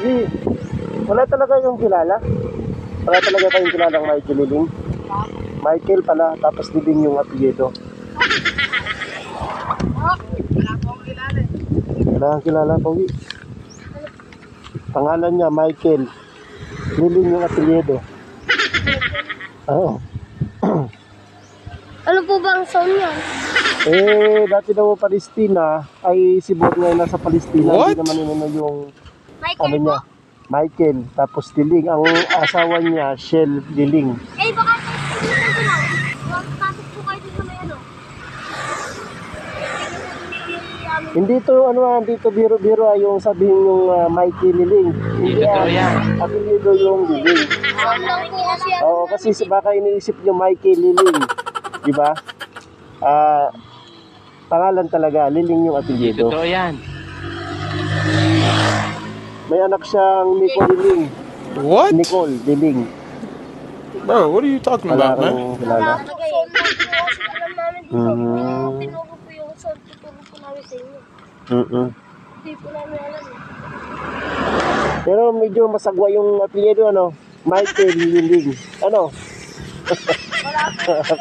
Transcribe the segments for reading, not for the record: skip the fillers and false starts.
Pogi, wala talaga yung kilala? Wala talaga kayong kilalang Michael Liling? Michael pala, tapos Liling yung apelyido. Wala po akong kilala eh. Wala kang kilala, Pogi. Pangalan niya, Michael. Liling yung apelyido. Oo. Ano po ba ang sound niyan? Dati daw Palestina, ay si Bot ngayon nasa Palestina. What? Hindi naman inuna yung Michael ano niya, Michael. Tapos Liling, ang asawa niya, Shell Liling. Eh, baka dito lang. Pasok po kayo dito may ano. Hindi to, hindi to biro-biro yung sabihin yung Michael Liling. Hindi yan. Apelyido yung Liling. Alam lang po kasi yan. Oo, kasi baka iniisip niyo Michael Liling. Diba? Pangalan talaga, Liling yung apelyido. Totoo yan. May anak siyang Nicole Liling. What? Nicole Liling. Bro, what are you talking Wala about, man? kang kilala. Alam po kasi alam namin dito. Mhm. Tinuro po yung sound. Tuturo po namin sa inyo. Hindi po namin alam eh. Pero medyo masagwa yung apelyido, ano? Michael Liling. Ano?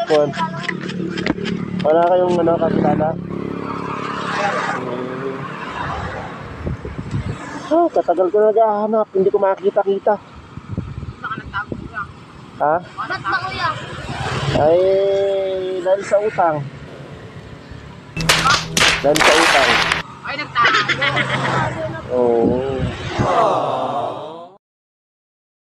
Kon. Wala kayong kakilala? Katagal ko naghahanap, hindi ko makita-kita. Baka nagtago lang. Ha? Ba't ba kuya? Ay, dahil sa utang. Dahil sa utang. Ay, nagtago. Oo.